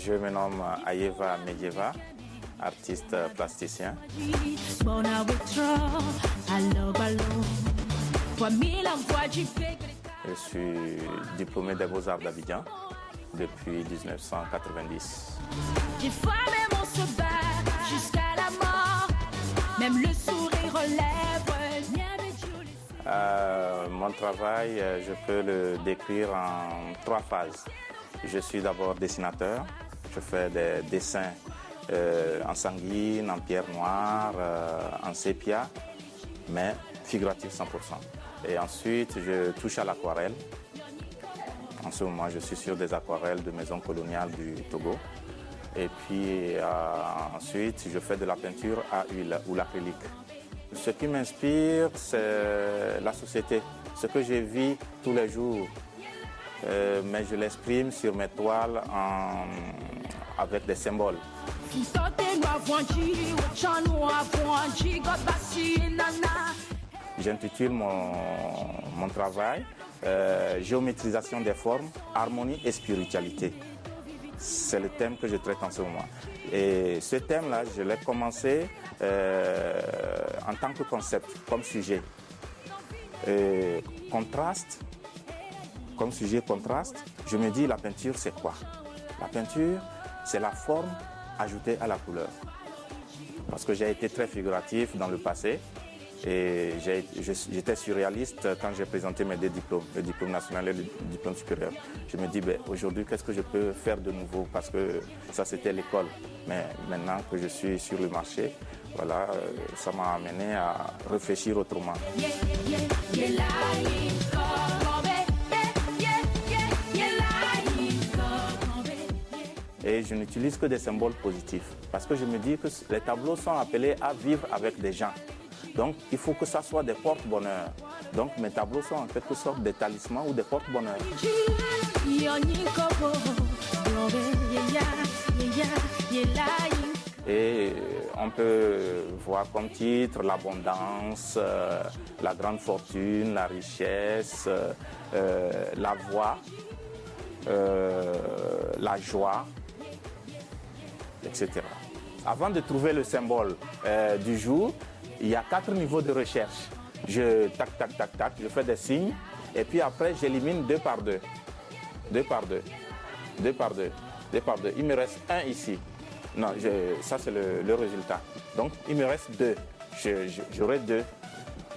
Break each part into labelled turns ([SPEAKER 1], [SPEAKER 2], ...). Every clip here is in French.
[SPEAKER 1] Je me nomme Ayeva Medieva, artiste plasticien. Je suis diplômé des Beaux-Arts d'Abidjan depuis 1990. Mon travail, je peux le décrire en 3 phases. Je suis d'abord dessinateur. Je fais des dessins en sanguine, en pierre noire, en sépia, mais figuratif 100%. Et ensuite, je touche à l'aquarelle. En ce moment, je suis sur des aquarelles de maisons coloniales du Togo. Et puis ensuite, je fais de la peinture à huile ou l'acrylique. Ce qui m'inspire, c'est la société, ce que je vis tous les jours. Mais je l'exprime sur mes toiles avec des symboles. J'intitule mon travail Géométrisation des formes, harmonie et spiritualité. C'est le thème que je traite en ce moment. Et ce thème-là, je l'ai commencé en tant que concept, comme sujet. Contraste, comme sujet contraste, je me dis la peinture c'est quoi? La peinture, c'est la forme ajoutée à la couleur. Parce que j'ai été très figuratif dans le passé et j'étais surréaliste quand j'ai présenté mes 2 diplômes, le diplôme national et le diplôme supérieur. Je me dis, aujourd'hui, qu'est-ce que je peux faire de nouveau? Parce que ça, c'était l'école. Mais maintenant que je suis sur le marché, voilà, ça m'a amené à réfléchir autrement. Et je n'utilise que des symboles positifs parce que je me dis que les tableaux sont appelés à vivre avec des gens. Donc, il faut que ça soit des porte-bonheur. Donc, mes tableaux sont en quelque sorte des talismans ou des porte-bonheur. Et on peut voir comme titre l'abondance, la grande fortune, la richesse, la voix, la joie, etc. Avant de trouver le symbole du jour, il y a 4 niveaux de recherche. Je tac, tac, tac, tac, je fais des signes et puis après j'élimine 2 par 2. 2 par 2. 2 par 2. 2 par 2. Il me reste 1 ici. Non, ça c'est le résultat. Donc il me reste 2. J'aurai 2.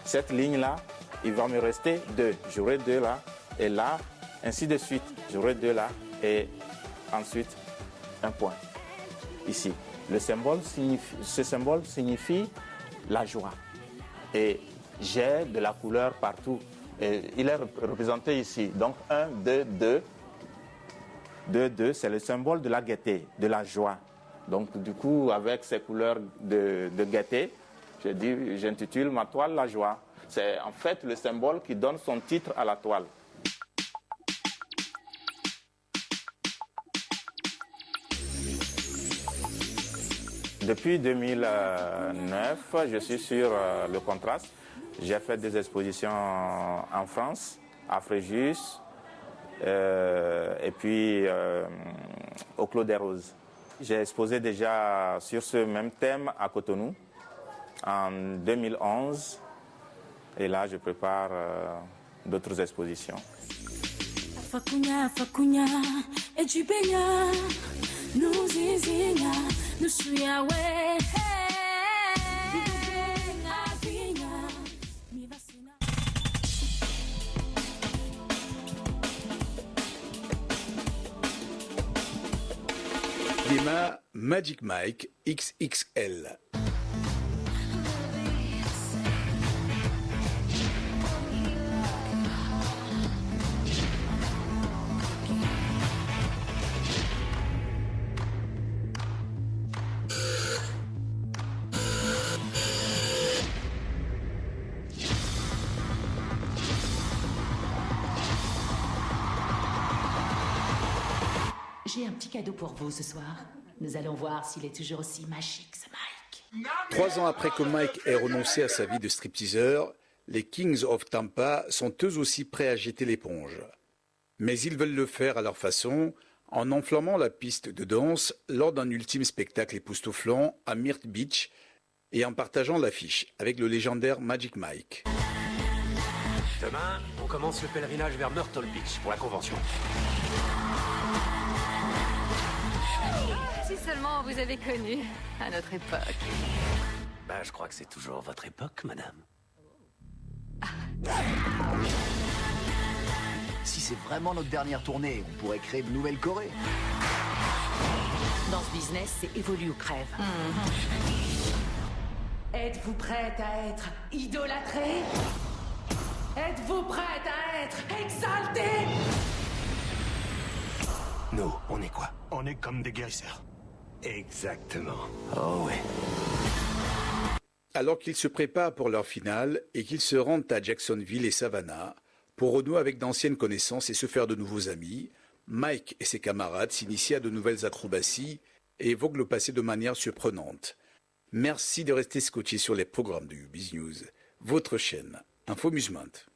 [SPEAKER 1] Cette ligne-là, il va me rester 2. J'aurai 2 là et là, ainsi de suite. J'aurai 2 là et ensuite un point ici. Ce symbole signifie la joie. Et j'ai de la couleur partout. Et il est représenté ici. Donc 1, 2, 2. 2, 2, c'est le symbole de la gaieté, de la joie. Donc du coup, avec ces couleurs de gaieté, j'intitule ma toile la joie. C'est en fait le symbole qui donne son titre à la toile. Depuis 2009, je suis sur le contraste. J'ai fait des expositions en France, à Fréjus, et puis au Clos des Roses. J'ai exposé déjà sur ce même thème à Cotonou en 2011. Et là, je prépare d'autres expositions.
[SPEAKER 2] Lima Magic Mike XXL.
[SPEAKER 3] J'ai un petit cadeau pour vous ce soir. Nous allons voir s'il est toujours aussi magique, ce Mike.
[SPEAKER 2] 3 ans après que Mike ait renoncé à sa vie de stripteaseur, les Kings of Tampa sont eux aussi prêts à jeter l'éponge. Mais ils veulent le faire à leur façon, en enflammant la piste de danse lors d'un ultime spectacle époustouflant à Myrtle Beach et en partageant l'affiche avec le légendaire Magic Mike.
[SPEAKER 4] Demain, on commence le pèlerinage vers Myrtle Beach pour la convention.
[SPEAKER 5] Si seulement vous avez connu à notre époque.
[SPEAKER 4] Ben, je crois que c'est toujours votre époque, madame.
[SPEAKER 6] Si c'est vraiment notre dernière tournée, on pourrait créer une nouvelle Corée.
[SPEAKER 3] Dans ce business, c'est évolue ou crève. Êtes-vous prête à être idolâtrée? Êtes-vous prête à être exaltée?
[SPEAKER 4] Nous, on est quoi?
[SPEAKER 7] On est comme des guérisseurs.
[SPEAKER 4] Exactement. Oh ouais.
[SPEAKER 2] Alors qu'ils se préparent pour leur finale et qu'ils se rendent à Jacksonville et Savannah pour renouer avec d'anciennes connaissances et se faire de nouveaux amis, Mike et ses camarades s'initient à de nouvelles acrobaties et évoquent le passé de manière surprenante. Merci de rester scotché sur les programmes de UBiz News, votre chaîne Infomusement.